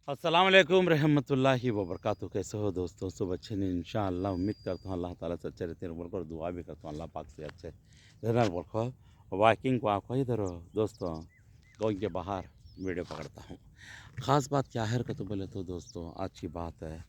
अस्सलाम वालेकुम रहमतुल्लाहि व बरकातहू। कैसे हो दोस्तों? सब अच्छे ने इंशाअल्लाह। उम्मीद करता हूँ अल्लाह ताला से अच्छे रहते हैं और दुआ भी करता हूँ अल्लाह पाक से अच्छे रहना बोलकर वॉकिंग को आको इधर दोस्तों गाँव के बाहर वीडियो पकड़ता हूँ। ख़ास बात क्या है तो बोले तो दोस्तों आज की बात है,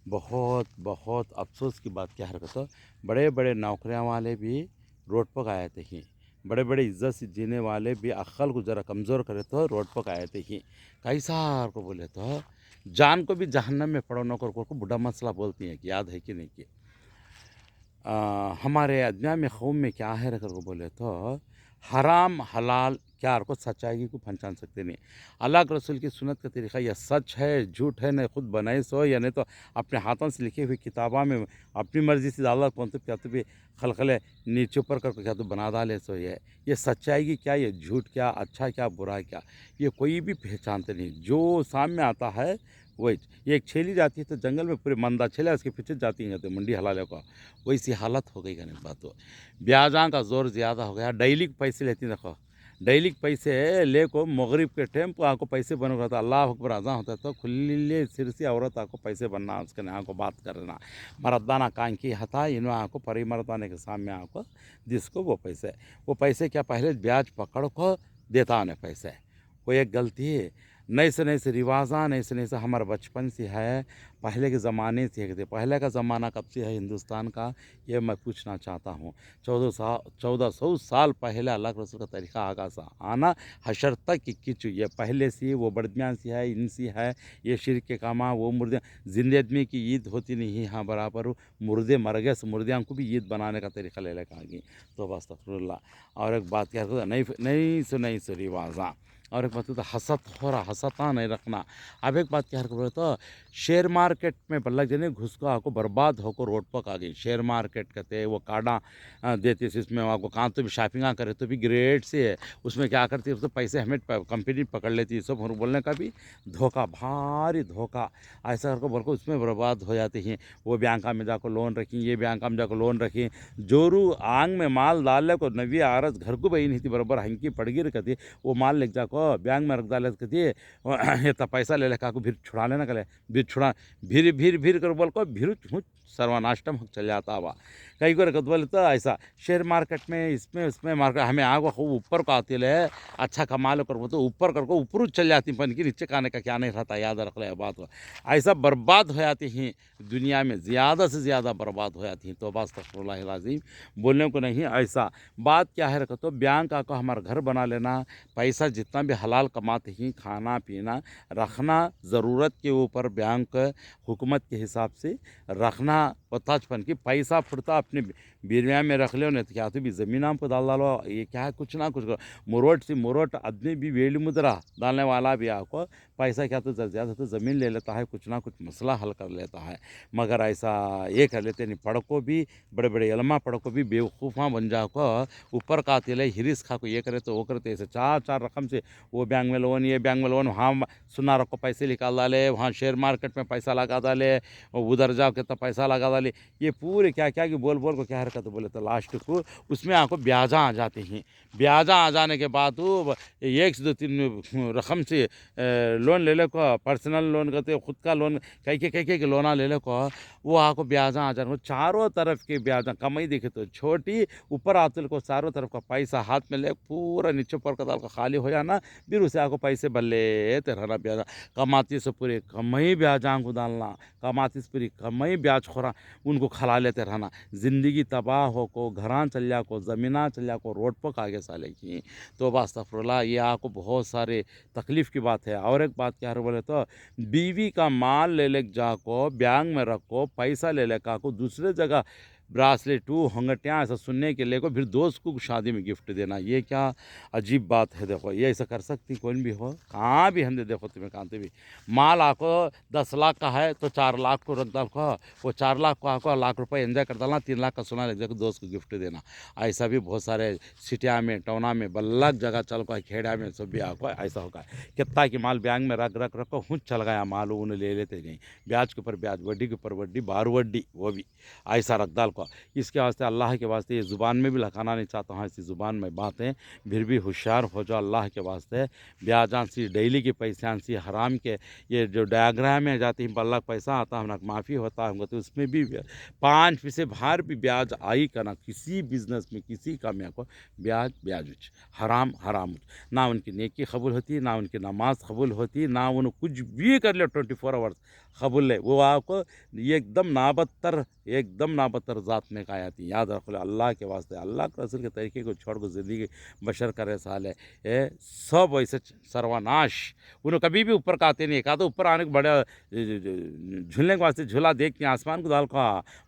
बहुत बहुत अफसोस की बात क्या है तो बड़े बड़े नौकरियां वाले भी रोड पर आए थे ही, बड़े बड़े इज्जत से जीने वाले भी अक्ल को ज़रा कमज़ोर करे तो रोड पर आए थे ही। कैसा को बोले तो जान को भी जहन्नम में पड़ो नौकर को बुढ़ा मसला बोलती हैं कि याद है कि नहीं कि हमारे अदना में कौम में क्या है रखकर को बोले तो हराम हलाल क्या को सच्चाई को पहचान सकते नहीं। अल्लाह के रसूल की सुन्नत का तरीक़ा या सच है झूठ है, न खुद बनाए सो या नहीं तो अपने हाथों से लिखी हुई किताबा में अपनी मर्ज़ी से अल्लाह कौन तो क्या तो भी खलखले नीचे ऊपर कर क्या तो बना डाले सो ये सच्चाई की क्या, ये झूठ क्या, अच्छा क्या बुरा क्या, ये कोई भी पहचानते नहीं। जो सामने आता है वही। ये एक छेली जाती है तो जंगल में पूरे मंदा छेला उसके पीछे जाती हैं तो मंडी हलाले को वैसी हालत हो गई। का नहीं बात हो, ब्याजा का जोर ज़्यादा हो गया। डेली के पैसे लेती देखो, डेली के पैसे ले को मगरिब के टाइम को आपको पैसे बनोगा तो अल्लाह अकबर अज़ान होता है तो खुली सिर से औरत आपको पैसे बनना उसके ने आपको बात करना मरदाना कान की हता इन आपको परी मरदाने के सामने आपको जिसको वो पैसे क्या पहले ब्याज पकड़ को देता उन्हें पैसे। वो एक गलती है। नए से रिवाजा नए से हमारे बचपन से है, पहले के ज़माने से है। पहले का ज़माना कब से है हिंदुस्तान का, ये मैं पूछना चाहता हूँ। 1400 साल पहले अल्लाह के रसूल का तरीक़ा आगाज़ आना हशर तक की किचु ये पहले से वो बड़दियाँ सी है इनसी है। ये शिरक के कामा वो मुर्दे जिंदे आदमी की ईद होती नहीं हाँ बराबर मुर्दे मर गए मुर्दियाँ को भी ईद बनाने का तरीक़ा ले लेकर आ गई। तो बस अस्तगफिरुल्लाह। और एक बात क्या नहीं सो रिवाजा। और एक बात तो हसत हो रहा हसता नहीं रखना। अब एक बात क्या बोले तो शेयर मार्केट में बल्लक जने घुस को आपको बर्बाद होकर रोड पर आ गई। शेयर मार्केट कहते वो कार्डा देती है इसमें आपको कहाँ तो भी शॉपिंग करे तो भी ग्रेड से है। उसमें क्या करती है तो पैसे हमें कंपनी पकड़ लेती है। सब बोलने का भी धोखा भारी धोखा ऐसा करके बोल को उसमें बर्बाद हो जाती हैं। वो बैंका में जाकर लोन रखी, ये बैंका में जाकर लोन रखी, जोरू आंग में माल डालने को नवी आरस घर को बही नहीं थी बराबर हंकी पड़गी कहती वो माल लेके जाको बैंक में रख डाले कहती ये तो पैसा ले लेका को फिर छुड़ा लेना कले फिर छुड़ा भीर कर बोल को भीर सर्वनाष्टम चल जाता हुआ। कई को बोले तो ऐसा शेयर मार्केट में इसमें उसमें मार्केट हमें आगो खूब ऊपर को आती है अच्छा कमा लो कर तो ऊपर कर को ऊपर चल जाती पन की नीचे खाने का क्या नहीं रहता। याद रख ले बात हो ऐसा बर्बाद हो जाती हैं दुनिया में, ज़्यादा से ज़्यादा बर्बाद हो जाती हैं। तो बस तकल्लाज़ीम बोलने को नहीं ऐसा बात क्या है रखो तो बैंक आको हमारा घर बना लेना, पैसा जितना भी हलाल कमाते ही खाना पीना रखना ज़रूरत के ऊपर बैंक हुकूमत के हिसाब से रखना। पताचपन की पैसा फुटता अपने बीरवा में रख लो नहीं तो क्या तो भी ज़मीन आपको डाल डालो ये क्या है कुछ ना कुछ मुरोट से मुरोट आदमी भी वेली मुद्रा डालने वाला भी आपको पैसा क्या तो ज़्यादा तो ज़मीन ले लेता है, कुछ ना कुछ मसला हल कर लेता है। मगर ऐसा ये कर लेते नहीं पढ़को भी बड़े बड़े इल्मा पढ़को भी बेवकूफ़ा बन जाओ को ऊपर का आते हिरिस खा को ये करे तो वो करते ऐसे चार चार रकम से वो बैंक में लोन ये बैंक में लोन वहाँ सुना रखो पैसे निकाल डाले, वहाँ शेयर मार्केट में पैसा लगा डाले, उधर जाओ के तो पैसा लगा डाले। ये पूरे क्या क्या कि बोल बोल को क्या हरकत बोले तो लास्ट को उसमें आपको ब्याजा आ जाते हैं। ब्याजा आ जाने के बाद वो एक से दो तीन रकम से लोन ले ले को पर्सनल लोन करते खुद का लोन कई के लोना ले ले को वो आपको ब्याजा आ जाने चारों तरफ के ब्याजा कमाई देखे तो छोटी ऊपर आते को चारों तरफ का पैसा हाथ में ले पूरा नीचे ऊपर का दाल का खाली हो जाना फिर उसे आपको पैसे बल्ले ते रहना ब्याज कमाती से पूरे कमाई ब्याजा को डालना, कमाती से पूरी कमाई ब्याज खोरा उनको खिला लेते रहना। ज़िंदगी तबाह हो को घरां चल जा को ज़मीना चल जा को रोड पर आगे साले की। तो अस्तगफुरुल्लाह ये आपको बहुत सारे तकलीफ़ की बात है। और एक बात क्या है बोले तो बीवी का माल ले ले जाको बैंक में रखो पैसा ले ले का को दूसरे जगह ब्रासलेट हंगटियाँ ऐसा सुनने के लिए को फिर दोस्त को शादी में गिफ्ट देना, ये क्या अजीब बात है। देखो ये ऐसा कर सकती कौन भी हो कहाँ भी हम देखो तुम्हें कहाँ भी माल आको 10 लाख का है तो 4 लाख को रख डाल वो 4 लाख को आको लाख रुपए एंजॉय कर डालना, 3 लाख का सोना लग जाकर दोस्त को गिफ्ट देना। ऐसा भी बहुत सारे सिटिया में टौना में बल्लक जगह चल को खेड़ा में सब भी आको ऐसा होगा कितना कि माल बैंक में रख रख रखो हुँ चल गया माल उन्हें ले लेते नहीं, ब्याज के ऊपर ब्याज वड्डी के ऊपर वड्डी बार वड्डी वो भी ऐसा रख डाल को। इसके वास्ते अल्लाह के वास्ते ये ज़ुबान में भी लगाना नहीं चाहता हूँ ऐसी ज़ुबान में बातें, फिर भी होशियार हो जाओ अल्लाह के वास्ते। ब्याजान सी डेली के पैसान सी हराम के ये जो डायग्राम में जाती है बल्ला पैसा आता है माफ़ी होता है हमको, तो उसमें भी 5 पैसे बाहर भी ब्याज आई करना किसी बिजनेस में किसी का में को ब्याज ब्याज उच हराम हराम उच। ना उनकी नेकी कबूल होती, ना उनकी नमाज कबूल होती, ना उन्हें कुछ भी कर ले 24 आवर्स कबूल है वो आपको एकदम नाबत्तर ज़ात में का आती। याद रखो अल्लाह के वास्ते अल्लाह के रसूल के तरीके को छोड़ कर ज़िंदगी बशर करे साल है ये सब वैसे सर्वनाश। उन्हें कभी भी ऊपर का आते नहीं, कहा तो ऊपर आने को बड़ा झूलने के वास्ते झूला देख के आसमान को डाल का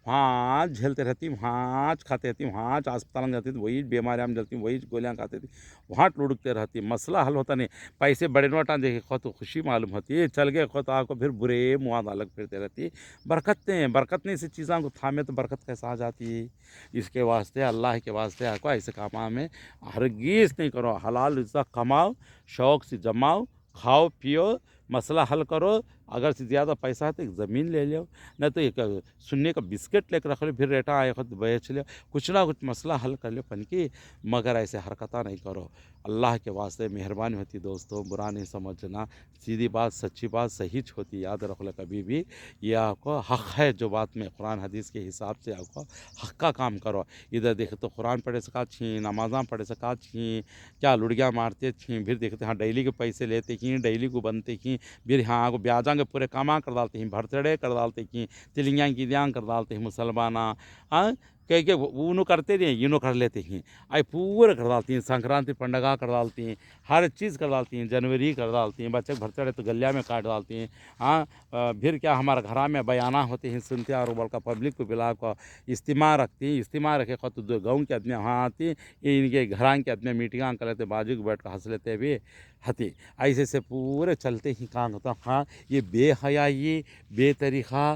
वहाँ झेलते रहती, वहाँ खाते रहती, वहाँ अस्पताल में जाती थी, वही बीमारियाँ में जलती, वही गोलियाँ खाती थी, वहाँ लुढ़कते रहती, मसला हल होता नहीं। पैसे बड़े नोटा देखे खो तो खुशी मालूम होती है, चल गए खो तो आपको फिर बुरे मुआद अलग फिरते रहती। बरकत नहीं से चीज़ों को थामे तो बरकत कैसे आ जाती है। इसके वास्ते अल्लाह के वास्ते आपको ऐसे कामा में हरगिज़ नहीं करो। हलाल रिज़्क़ कमाओ, शौक़ से जमाओ, खाओ पियो, मसला हल करो। अगर से ज़्यादा पैसा है तो एक ज़मीन ले लो, नहीं तो एक सुन्नी का बिस्किट लेकर रख लो, फिर रेटा आए खुद बेच लो, कुछ ना कुछ मसला हल कर लो पन की। मगर ऐसे हरकता नहीं करो। अल्लाह के वास्ते मेहरबानी होती दोस्तों, बुरा नहीं समझना, सीधी बात सच्ची बात सही होती। याद रख लो कभी भी ये आपको हक़ है जो बात में कुरान हदीस के हिसाब से आपको हक़ का काम करो। इधर देखे तो कुरान पढ़े सका छी, नमाज़ां पढ़े सका छी, क्या लुड़िया मारते छी, फिर देखते हाँ डेली के पैसे लेते की, डेली को बनते की, फिर हाँ को ब्याजा के पूरे कामा कर डालते हैं, भरतड़े कर डालते की, तिलियाँ गिलियाँ कर डालते हैं मुसलमाना। हाँ कह के उन्हों करते नहीं इन्हों कर लेते हैं, आई पूरे कर डालती हैं, संक्रांति पंडगा कर डालती हैं, हर चीज़ कर डालती हैं, जनवरी कर डालती हैं, बच्चे भरतड़े तो गलिया में काट डालती हैं। हाँ फिर क्या हमारे घरा में बयाना होते हैं सुनते और बोल का पब्लिक को बिला को इज्तिमा रखती हैं, इज्तिमा रखे खो तो गाँव के आदमी वहाँ आती, इनके घरान के आदमी मीटिंग कर लेते, बाजू को बैठ कर हंस लेते भी हती। ऐसे से पूरे चलते ही काम होता। हाँ ये बेहयाई बेतरीक़ा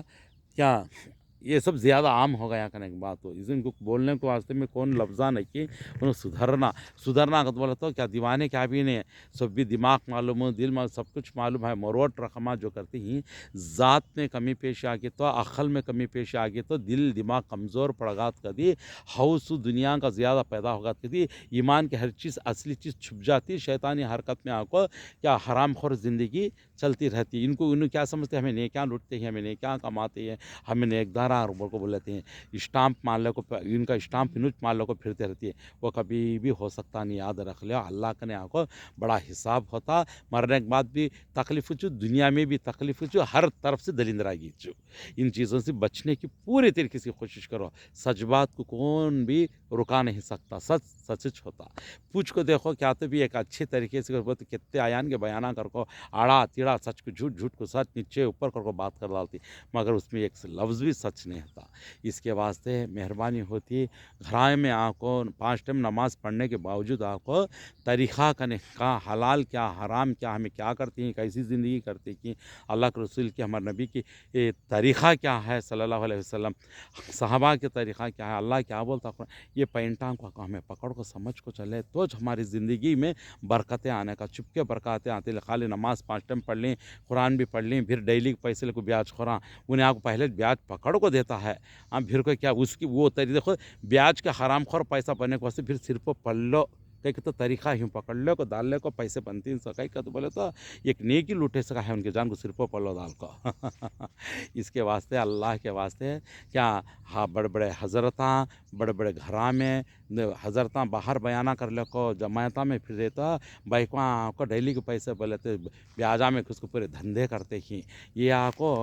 क्या ये सब ज़्यादा आम हो गया करने की बात हो, इनको बोलने को वास्ते में कौन लफ्ज़ा नहीं कि उन्हें सुधरना अगर बोला तो क्या दीवाने क्या भी नहीं, सब भी दिमाग मालूम हो, दिल में सब कुछ मालूम है, मरोट रखमा जो करती हैं ज़ात में कमी पेश आ गई तो अक़ल में कमी पेश आ गई तो दिल दिमाग कमज़ोर पड़गात कर दी, हौस दुनिया का ज़्यादा पैदा होगा कर दी, ईमान की हर चीज़ असली चीज़ छुप जाती, शैतानी हरकत में आको क्या हरामखोर ज़िंदगी चलती रहती। इनको इन्हें क्या समझते हैं, हमें नेकियां लुटते हैं, हमें नेकियां कमाते हैं, हमें नेकदारा को बोलते हैं, स्टाम्प मान को इनका स्टाम्प इनुच मान को फिरते रहती है, वो कभी भी हो सकता नहीं। याद रख लो अल्लाह का ने आको बड़ा हिसाब होता, मरने के बाद भी तकलीफ चु, दुनिया में भी तकलीफ चु, हर तरफ से दलिंदरागी चु। इन चीज़ों से बचने की पूरी तरीके से कोशिश करो। सच बात को कौन भी रुका नहीं सकता, सच सच होता। पूछ को देखो क्या तो भी एक अच्छे तरीके से तो कितने आयान के बयाना कर को आड़ा तिड़ा सच को झूठ, झूठ को सच, नीचे ऊपर कर को बात कर डालती, मगर उसमें एक लफ्ज़ भी सच नहीं होता। इसके वास्ते मेहरबानी होती घराए में आको 5 टाइम नमाज़ पढ़ने के बावजूद आपको तरीक़ा कने का हलाल क्या हराम क्या, हमें क्या करती हैं, कैसी ज़िंदगी करती कि अल्लाह के रसूल की हमारे नबी की तरीक़ा क्या है सल्लल्लाहु अलैहि वसल्लम, सहाबा के तरीक़ा क्या है, अल्लाह क्या बोलता है, ये पैंटा को हमें पकड़ को समझ को चले तो हमारी ज़िंदगी में बरकतें आने का चुपके बरकतें आती। खाली नमाज़ 5 टाइम पढ़ लें, कुरान भी पढ़ लें, फिर डेली के पैसे को ब्याज खोरा उन्हें आपको पहले ब्याज पकड़ को देता है। हम फिर को क्या उसकी वो तरीके देखो ब्याज के हरामखोर पैसा बनने के वास्ते फिर सिर पर पढ़ लो कहीं तो तरीका यूँ पकड़ लो को डाल ले को पैसे बनती हैं सकाई का तो बोले तो एक नेकी लूटे सका है उनके जान को सिर पर पढ़ लो डाल को इसके वास्ते अल्लाह के वास्ते क्या हाँ बड़े बड़े हज़रता बड़े बड़े घरा में हज़रता बाहर बयाना कर ले को जमायता में फिर देता बाइकवा को डेली के पैसे बोले तो ब्याजा में उसको पूरे धंधे करते ही ये आपको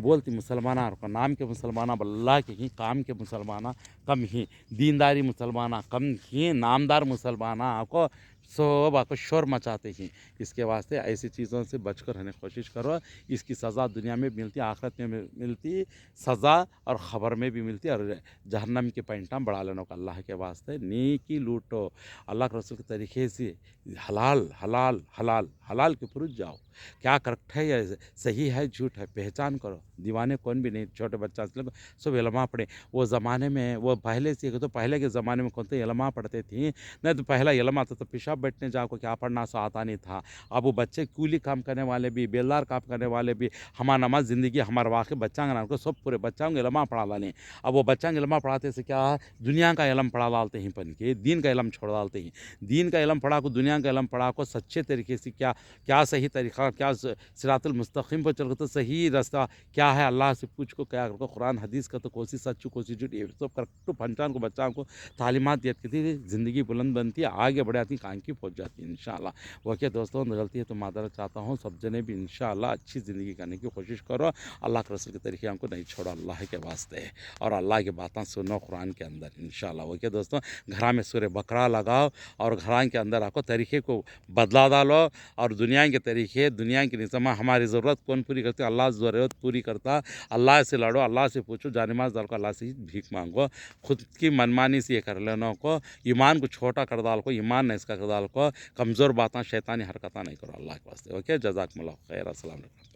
बोलती मुसलमाना को नाम के मुसलमाना बल्ला के ही काम के मुसलमाना कम ही, दीनदारी मुसलमाना कम ही, नामदार मुसलमाना आपको सब आपको शोर मचाते हैं। इसके वास्ते ऐसी चीज़ों से बचकर रहने की कोशिश करो। इसकी सज़ा दुनिया में मिलती, आखिरत में मिलती सज़ा, और ख़बर में भी मिलती, और जहन्नम के पैंटा बढ़ा लेने को अल्लाह के वास्ते नेकी लूटो अल्लाह के रसूल के तरीके से हलाल हलाल हलाल हलाल के पुरुष जाओ, क्या करेक्ट है या सही है झूठ है पहचान करो, दीवाने कौन भी नहीं, छोटे बच्चा से लेकर सब इलमा पढ़े। वो ज़माने में वो पहले से तो पहले के ज़माने में कौन तो इलमा पढ़ते थी, नहीं तो पहला इलमा था तो पेशाब बैठने जाओ क्या पढ़ना सो आता नहीं था। अब वो बच्चे कूली काम करने वाले भी, बेलदार काम करने वाले भी, हमारा नमाज ज़िंदगी हमारे वाक़ई बच्चा को सब पूरे बच्चों को इलमा पढ़ा लाने। अब वो बच्चा इलमा पढ़ाते से क्या दुनिया का इलम पढ़ा डालते हैं पन के, दीन का इलम छोड़ डालते हैं। दीन का इलम पढ़ा को, दुनिया का इलम पढ़ा को सच्चे तरीके से क्या क्या सही तरीक़ा, क्या सिरातुल मुस्तकीम पर चल तो सही रास्ता क्या है, अल्लाह से पूछ को क्या करो, कुरान हदीस का तो कोशिश सच्चू कोशिश झूठ ये सब कर तो पंचान को बच्चा को तालीमात दिया करती, ज़िंदगी बुलंद बनती है, आगे बढ़ आती, कान की पहुँच जाती है इंशाअल्लाह। वह दोस्तों गलती है तो मादरत चाहता हूँ, सब जने भी इंशाअल्लाह अच्छी ज़िंदगी करने की कोशिश करो। अल्लाह के रसूल के तरीके हमको नहीं छोड़ो अल्लाह के वास्ते, और अल्लाह की बातें सुनो कुरान के अंदर इंशाअल्लाह। वह दोस्तों घर में सूरह बकरा लगाओ और घर के अंदर आको तरीके को बदला डालो, और दुनिया के तरीके, दुनिया की निज़ाम हमारी ज़रूरत कौन पूरी करती है, अल्लाह ज़रूरत पूरी करता। अल्लाह से लड़ो, अल्लाह से पूछो, जानिमाज़ डाल को अल्लाह से भीख मांगो। खुद की मनमानी से ये कर लेना को, ईमान को छोटा कर डाल को, ईमान नहीं इसका कर डाल को, कमज़ोर बातें शैतानी हरकतें नहीं करो अल्लाह के वास्ते। ओके, जज़ाकमुल्लाह खैर, अस्सलाम वालेकुम।